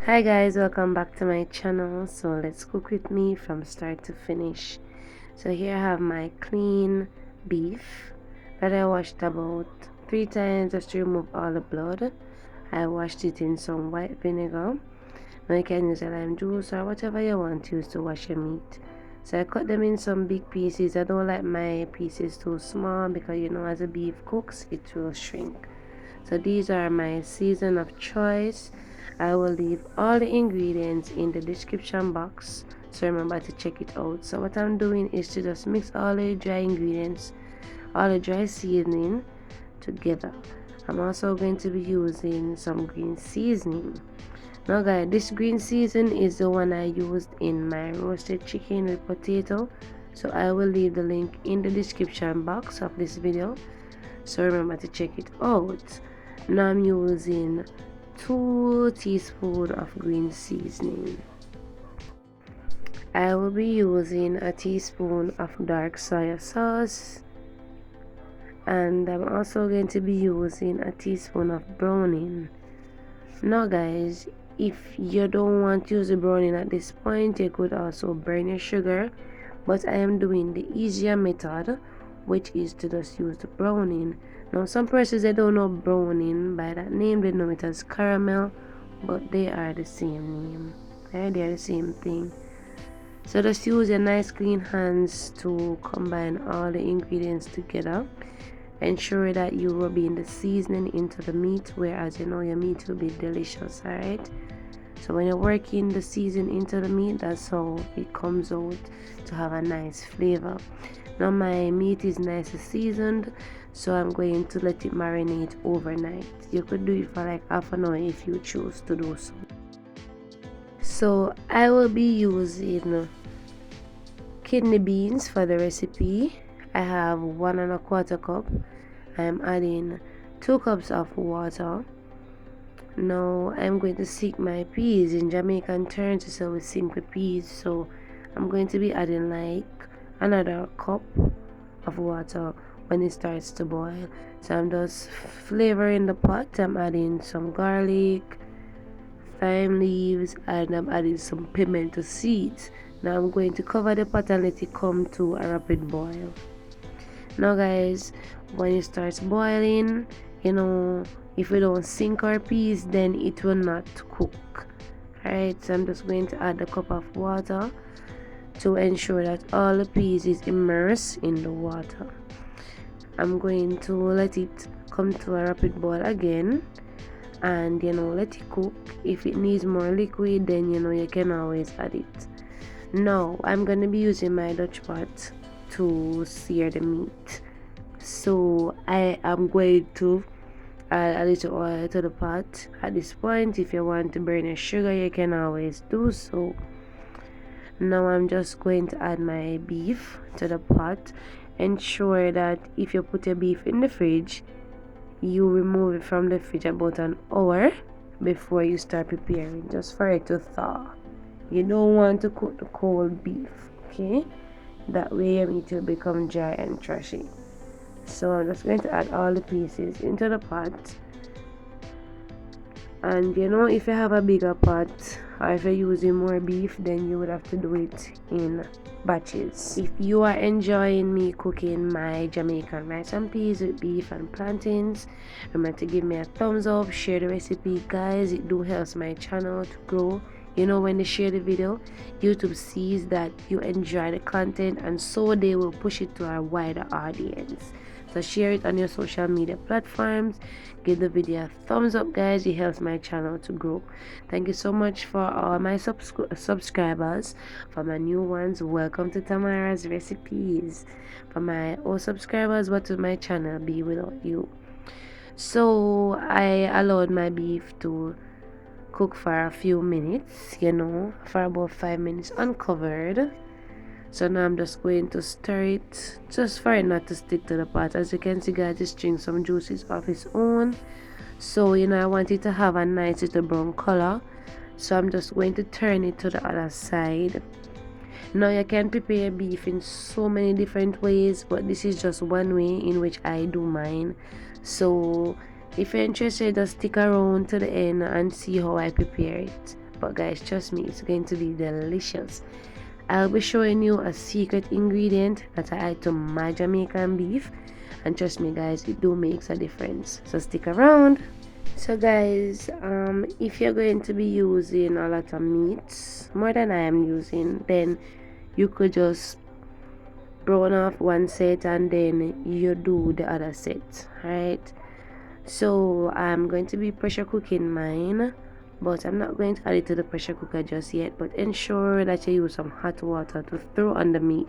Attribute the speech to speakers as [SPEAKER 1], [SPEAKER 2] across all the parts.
[SPEAKER 1] Hi guys, welcome back to my channel. So let's cook with me from start to finish. So here I have my clean beef that I washed about 3 times just to remove all the blood. I washed it in some white vinegar. Now you can use a lime juice or whatever you want to use to wash your meat. So I cut them in some big pieces. I don't like my pieces too small because you know as the beef cooks it will shrink. So these are my season of choice. I will leave all the ingredients in the description box, so remember to check it out. So what I'm doing is to just mix all the dry ingredients, all the dry seasoning together. I'm also going to be using some green seasoning. Now guys, this green season is the one I used in my roasted chicken with potato, so I will leave the link in the description box of this video, so remember to check it out. Now I'm using 2 teaspoons of green seasoning. I will be using a teaspoon of dark soya sauce, and I'm also going to be using a teaspoon of browning. Now guys, if you don't want to use the browning at this point, you could also burn your sugar, but I am doing the easier method, which is to just use the browning. Now some persons, they don't know browning by that name, they know it as caramel, but they are the same name, right? They are the same thing. So just use your nice clean hands to combine all the ingredients together. Ensure that you rub in the seasoning into the meat, whereas you know your meat will be delicious, alright? So when you're working the season into the meat, that's how it comes out to have a nice flavor. Now my meat is nicely seasoned, so I'm going to let it marinate overnight. You could do it for like half an hour if you choose to do so. So I will be using kidney beans for the recipe. I have 1¼ cup. I'm adding 2 cups of water. Now I'm going to sink my peas. In Jamaican terms, so we sink the peas. So I'm going to be adding like another cup of water when it starts to boil. So I'm just flavoring the pot. I'm adding some garlic, thyme leaves, and I'm adding some pimento seeds. Now I'm going to cover the pot and let it come to a rapid boil. Now guys, when it starts boiling, you know, if we don't sink our peas, then it will not cook. Alright, so I'm just going to add a cup of water to ensure that all the peas is immersed in the water. I'm going to let it come to a rapid boil again, and you know, let it cook. If it needs more liquid, then you know you can always add it. Now I'm going to be using my Dutch pot to sear the meat, so I am going to add a little oil to the pot. At this point, if you want to burn your sugar, you can always do so. Now I'm just going to add my beef to the pot. Ensure that if you put your beef in the fridge, you remove it from the fridge about an hour before you start preparing, just for it to thaw. You don't want to cook the cold beef, okay? That way your meat will become dry and trashy. So I'm just going to add all the pieces into the pot. And you know, if you have a bigger pot, or if you're using more beef, then you would have to do it in batches. If you are enjoying me cooking my Jamaican rice and peas with beef and plantains, remember to give me a thumbs up, share the recipe guys. It do helps my channel to grow. You know, when they share the video, YouTube sees that you enjoy the content, and so they will push it to a wider audience. So share it on your social media platforms. Give the video a thumbs up guys. It helps my channel to grow. Thank you so much for all my subscribers. For my new ones, welcome to Tamara's Recipes. For my old subscribers, what would my channel be without you? So I allowed my beef to cook for a few minutes, you know, for about 5 minutes uncovered. So now I'm just going to stir it, just for it not to stick to the pot. As you can see guys, it's string some juices of its own. So you know, I want it to have a nice little brown color, so I'm just going to turn it to the other side. Now you can prepare beef in so many different ways, but this is just one way in which I do mine. So if you're interested, just stick around to the end and see how I prepare it. but guys, trust me, it's going to be delicious. I'll be showing you a secret ingredient that I add to my Jamaican beef, and trust me guys, it do makes a difference, so stick around. So guys, if you're going to be using a lot of meats, more than I am using, then you could just brown off one set and then you do the other set, right? So I'm going to be pressure cooking mine, but I'm not going to add it to the pressure cooker just yet, but ensure that you use some hot water to throw on the meat.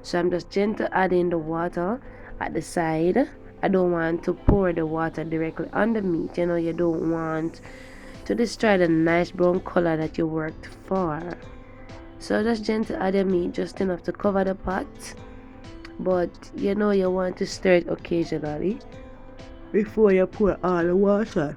[SPEAKER 1] So I'm just gently adding the water at the side. I don't want to pour the water directly on the meat, you know, you don't want to destroy the nice brown color that you worked for. So just gently add the meat, just enough to cover the pot, but you know you want to stir it occasionally before you pour all the water.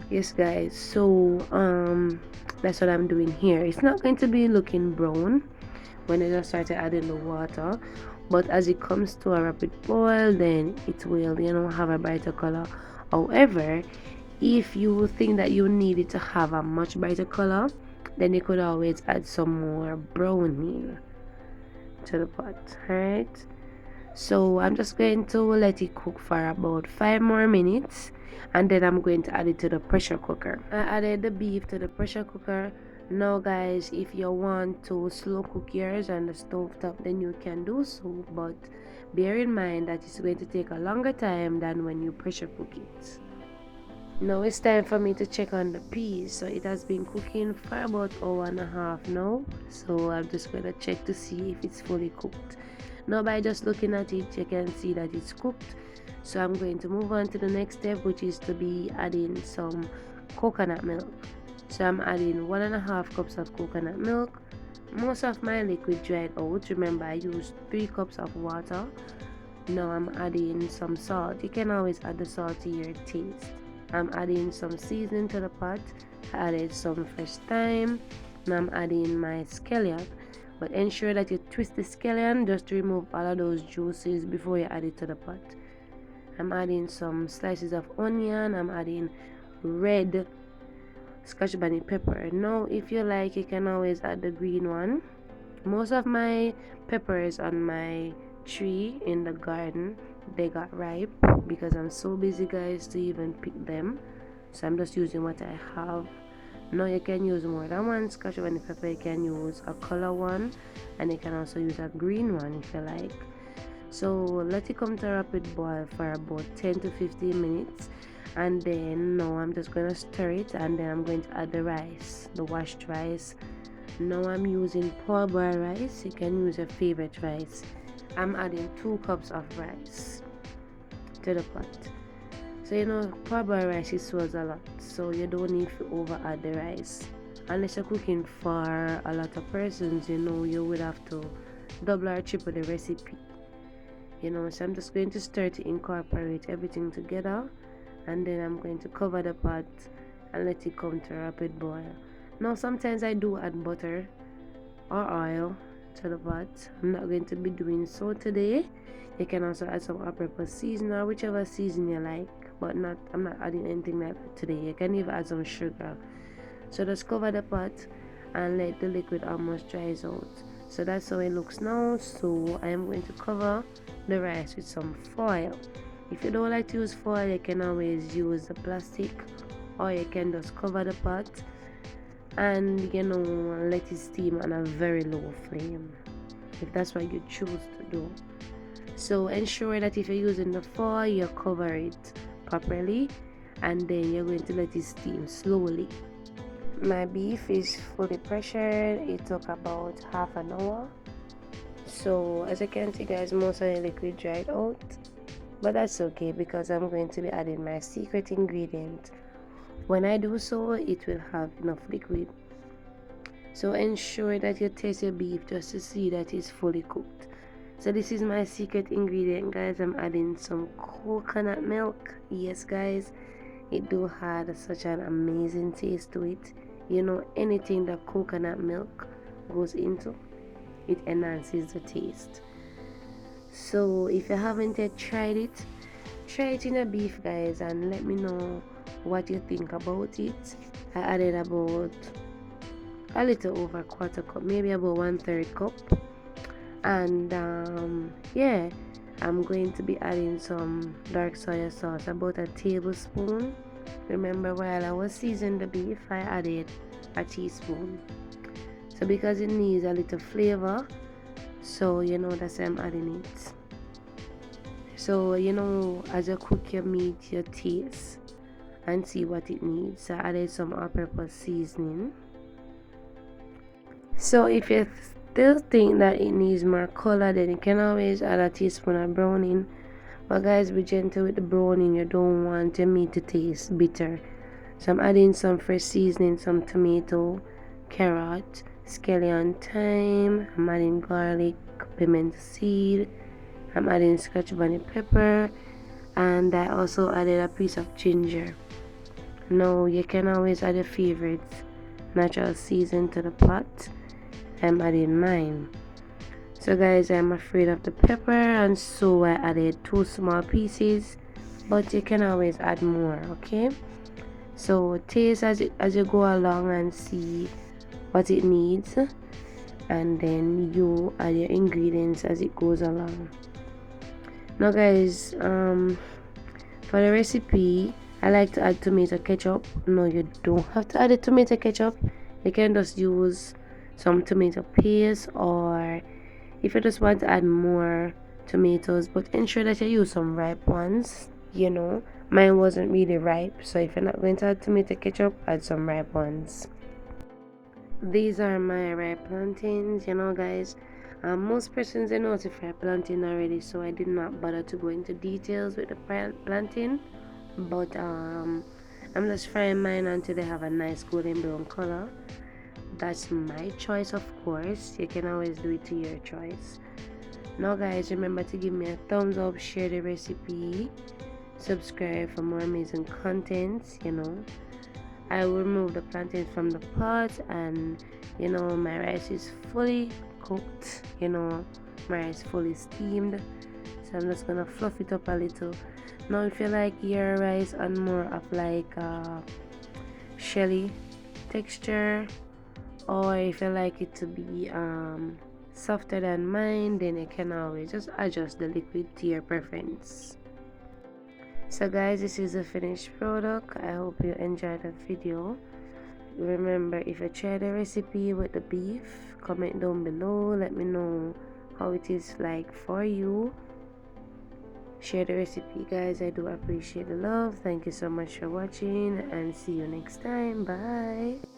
[SPEAKER 1] Yes guys, so that's what I'm doing here. It's not going to be looking brown when I just started adding the water, but as it comes to a rapid boil, then it will, you know, have a brighter color. However, if you think that you need it to have a much brighter color, then you could always add some more browning to the pot, right? So I'm just going to let it cook for about 5 more minutes, and then I'm going to add it to the pressure cooker. I added the beef to the pressure cooker. Now guys, if you want to slow cook yours on the stove top, then you can do so, but bear in mind that it's going to take a longer time than when you pressure cook it. Now it's time for me to check on the peas. So it has been cooking for about an hour and a half now, so I'm just going to check to see if it's fully cooked. Now by just looking at it, you can see that it's cooked. So I'm going to move on to the next step, which is to be adding some coconut milk. So I'm adding 1.5 cups of coconut milk. Most of my liquid dried out. Remember, I used 3 cups of water. Now I'm adding some salt. You can always add the salt to your taste. I'm adding some seasoning to the pot. I added some fresh thyme. Now I'm adding my scallion. But ensure that you twist the scallion just to remove all of those juices before you add it to the pot. I'm adding some slices of onion. I'm adding red scotch bonnet pepper. Now if you like, you can always add the green one. Most of my peppers on my tree in the garden, they got ripe because I'm so busy guys to even pick them, so I'm just using what I have. Now you can use more than one scotch bonnet pepper. You can use a color one, and you can also use a green one if you like. So let it come to a rapid boil for about 10 to 15 minutes, and then now I'm just going to stir it, and then I'm going to add the rice, the washed rice. Now I'm using parboiled rice. You can use your favorite rice. I'm adding 2 cups of rice to the pot. So you know, parboiled rice, it swells a lot, so you don't need to over add the rice. Unless you're cooking for a lot of persons, you know, you would have to double or triple the recipe, you know. So I'm just going to start to incorporate everything together, and then I'm going to cover the pot and let it come to a rapid boil. Now sometimes I do add butter or oil to the pot. I'm not going to be doing so today. You can also add some alpurpose seasoning or whichever season you like, but I'm not adding anything like that today. You can even add some sugar. So just cover the pot and let the liquid almost dries out. So that's how it looks now. So I am going to cover the rice with some foil. If you don't like to use foil, you can always use the plastic, or you can just cover the pot and, you know, let it steam on a very low flame if that's what you choose to do. So ensure that if you're using the foil, you cover it properly, and then you're going to let it steam slowly. My beef is fully pressured. It took about half an hour. So as you can see guys, most of the liquid dried out, but that's okay because I'm going to be adding my secret ingredient. When I do so, it will have enough liquid. So ensure that you taste your beef just to see that it's fully cooked. So this is my secret ingredient guys. I'm adding some coconut milk. Yes guys, it do have such an amazing taste to it. You know, anything that coconut milk goes into, it enhances the taste. So if you haven't yet tried it, try it in a beef guys, and let me know what you think about it. I added about a little over a quarter cup, maybe about 1/3 cup. And yeah, I'm going to be adding some dark soya sauce, about a tablespoon. Remember, while I was seasoning the beef, I added a teaspoon. So because it needs a little flavor, so that's why I'm adding it. So as you cook your meat, you taste and see what it needs. So I added some alpurpose seasoning. So if you still think that it needs more color, then you can always add a teaspoon of browning. But guys, be gentle with the browning. You don't want your meat to taste bitter. So I'm adding some fresh seasoning, some tomato, carrot, scallion, thyme. I'm adding garlic, pimento seed. I'm adding scotch bonnet pepper, and I also added a piece of ginger. Now you can always add your favorites natural season to the pot. I'm adding mine. So guys, I'm afraid of the pepper, and so I added 2 small pieces, but you can always add more. Okay, so taste as you go along and see what it needs, and then you add your ingredients as it goes along. Now guys, for the recipe, I like to add tomato ketchup. No, you don't have to add the tomato ketchup. You can just use some tomato paste, or if you just want to add more tomatoes, but ensure that you use some ripe ones. Mine wasn't really ripe, so if you're not going to add tomato ketchup, add some ripe ones. These are my ripe plantains. Guys, most persons know how to fry plantain already, so I did not bother to go into details with the plantain, but I'm just frying mine until they have a nice golden brown color. That's my choice, of course. You can always do it to your choice. Now guys, remember to give me a thumbs up, share the recipe, subscribe for more amazing contents. I will remove the plantains from the pot, and my rice is fully cooked. My rice fully steamed, so I'm just gonna fluff it up a little. Now if you like your rice on more of like shelly texture, or if you like it to be softer than mine, then you can always just adjust the liquid to your preference. So guys, this is the finished product. I hope you enjoyed the video. Remember, if you try the recipe with the beef, comment down below, let me know how it is like for you. Share the recipe, guys. I do appreciate the love. Thank you so much for watching, and see you next time. Bye.